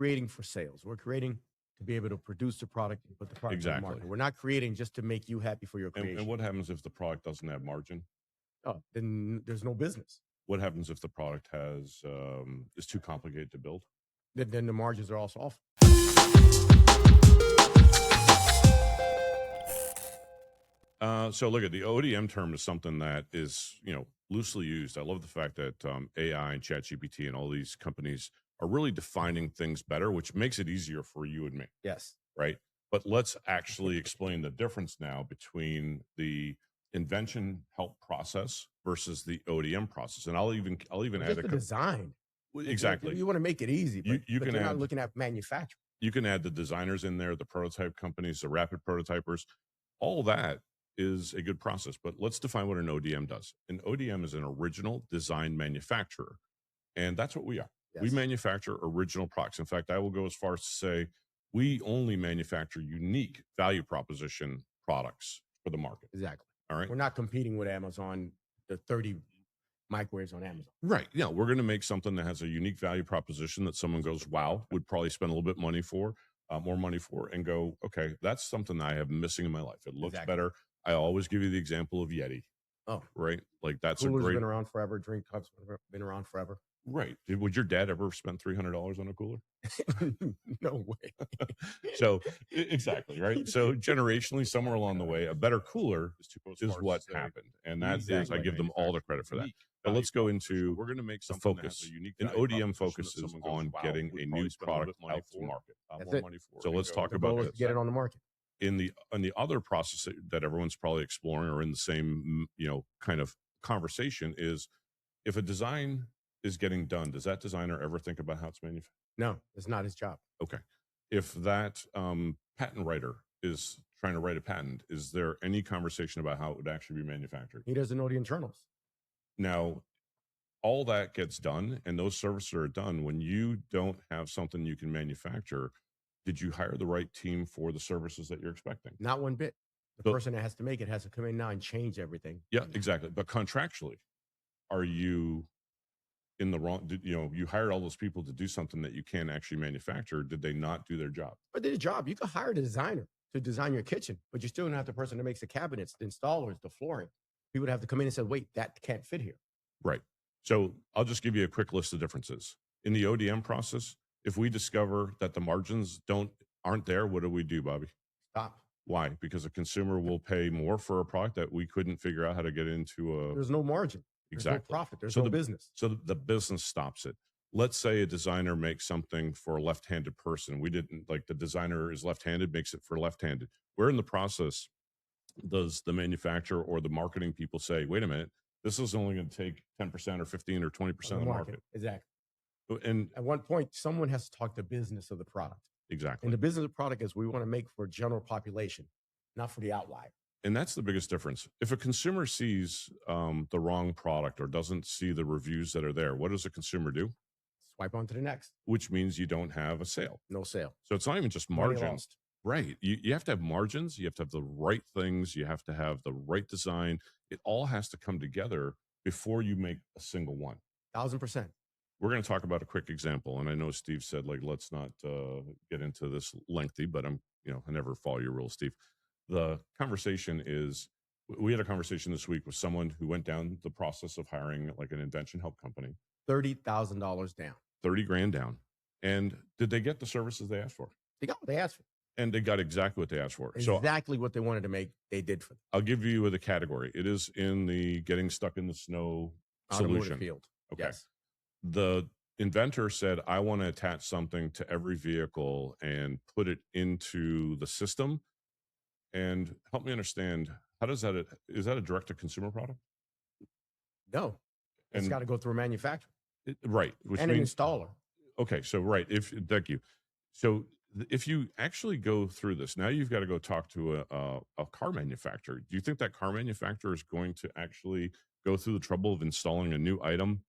creating for sales. We're creating to be able to produce the product and put the product on the market. We're not creating just to make you happy for your creation. And what happens if the product doesn't have margin? Oh, then there's no business. What happens if the product has is too complicated to build? Then the margins are also off. So look at the ODM term is something that is, loosely used. I love the fact that AI and ChatGPT and all these companies are really defining things better, which makes it easier for you and me. Yes. Right. But let's actually explain the difference now between the invention help process versus the ODM process. And I'll even add the design. Exactly. You want to make it easy, but you can you're add, not looking at manufacturing. You can add the designers in there, the prototype companies, the rapid prototypers, all that is a good process. But let's define what an ODM does. An ODM is an original design manufacturer. And that's what we are. Yes. We manufacture original products. In fact, I will go as far as to say we only manufacture unique value proposition products for the market. Exactly. All right. We're not competing with Amazon, the 30 microwaves on Amazon. Right. Yeah. We're going to make something that has a unique value proposition that someone goes, wow, would probably spend a little bit more money for, and go, okay, that's something that I have missing in my life. It looks better. I always give you the example of Yeti. Oh, right. Like that's Coolers been around forever. Drink cups been around forever. Right. Would your dad ever spend $300 on a cooler? No way. So exactly. Right. So generationally, somewhere along the way, a better cooler is what happened. And that is, I give them all the credit for that. But let's go into we're going to make the something focus. that has a unique An ODM focuses on getting a new product out to market. So let's talk about this. Get it on the market. In the other process that everyone's probably exploring or in the same, kind of conversation is if a design is getting done, does that designer ever think about how it's manufactured? No, it's not his job. Okay. If that patent writer is trying to write a patent, is there any conversation about how it would actually be manufactured? He doesn't know the internals. Now, all that gets done and those services are done when you don't have something you can manufacture. Did you hire the right team for the services that you're expecting? Not one bit. The person that has to make it has to come in now and change everything. Yeah, exactly. But contractually, are you in the wrong? You hired all those people to do something that you can't actually manufacture. Did they not do their job? But their job, you could hire the designer to design your kitchen, but you still don't have the person that makes the cabinets, the installers, the flooring. People would have to come in and say, wait, that can't fit here. Right. So I'll just give you a quick list of differences. In the ODM process, if we discover that the margins aren't there, what do, Bobby? Stop. Why? Because a consumer will pay more for a product that we couldn't figure out how to get into. There's no margin. Exactly. There's no profit. There's no business. So the business stops it. Let's say a designer makes something for a left-handed person. We didn't like the designer is left-handed, makes it for left-handed. We're in the process. Does the manufacturer or the marketing people say, wait a minute, this is only going to take 10% or 15 or 20% of the market? Exactly. And at one point, someone has to talk the business of the product. Exactly. And the business of the product is we want to make for general population, not for the outlier. And that's the biggest difference. If a consumer sees the wrong product or doesn't see the reviews that are there, what does a consumer do? Swipe on to the next. Which means you don't have a sale. No sale. So it's not even just margins. Right. You have to have margins. You have to have the right things. You have to have the right design. It all has to come together before you make a single one. 1,000%. We're going to talk about a quick example. And I know Steve said, let's not get into this lengthy, but I never follow your rules, Steve. The conversation is, we had a conversation this week with someone who went down the process of hiring like an invention help company. $30,000 down. 30 grand down. And did they get the services they asked for? They got what they asked for. And they got exactly what they asked for. Exactly what they wanted to make, they did for them. I'll give you the category. It is in the getting stuck in the snow solution. Field. Okay. Yes. The inventor said, I want to attach something to every vehicle and put it into the system. And help me understand, is that a direct-to-consumer product? No. It's got to go through a manufacturer. Right. And an installer. Okay. So, right. Thank you. So if you actually go through this, now you've got to go talk to a car manufacturer. Do you think that car manufacturer is going to actually go through the trouble of installing a new item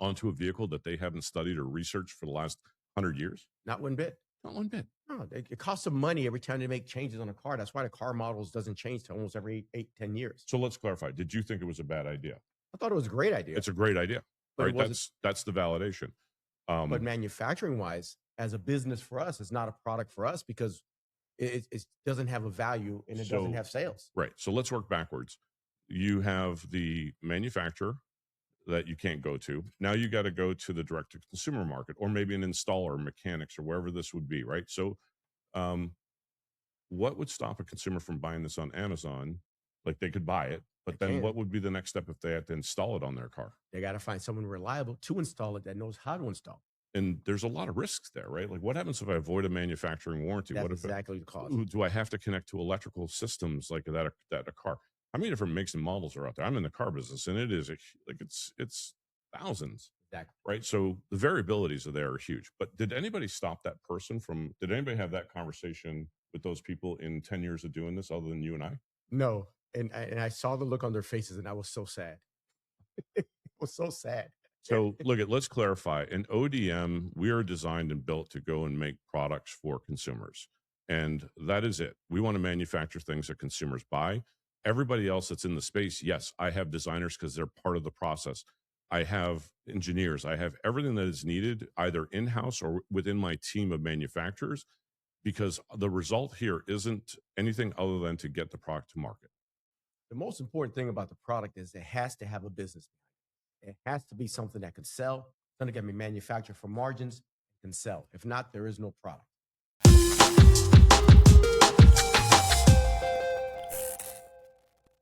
onto a vehicle that they haven't studied or researched for the last 100 years? Not one bit. Not one bit. No, it costs them money every time they make changes on a car. That's why the car models doesn't change to almost every 8-10 years. So let's clarify. Did you think it was a bad idea? I thought it was a great idea. It's a great idea. But right? That's the validation. But manufacturing wise, as a business for us. It's not a product for us because it doesn't have a value and it doesn't have sales. Right. So let's work backwards. You have the manufacturer that you can't go to. Now you got to go to the direct to consumer market, or maybe an installer, mechanics, or wherever this would be. Right. So, what would stop a consumer from buying this on Amazon? Like they could buy it, but then what would be the next step if they had to install it on their car? They got to find someone reliable to install it that knows how to install. And there's a lot of risks there, right? Like what happens if I avoid a manufacturing warranty? That's what if exactly the cause. do I have to connect to electrical systems like that a car? How many different makes and models are out there? I'm in the car business, and it is it's thousands. Exactly. Right. So the variabilities of there are huge. But did anybody stop that person from? Did anybody have that conversation with those people in 10 years of doing this, other than you and I? No. And I saw the look on their faces, and I was so sad. It was so sad. So let's clarify. In ODM, we are designed and built to go and make products for consumers. And that is it. We want to manufacture things that consumers buy. Everybody else that's in the space, yes, I have designers because they're part of the process. I have engineers. I have everything that is needed either in-house or within my team of manufacturers, because the result here isn't anything other than to get the product to market. The most important thing about the product is it has to have a business behind it. It has to be something that can sell, something that can be manufactured for margins, and can sell. If not, there is no product.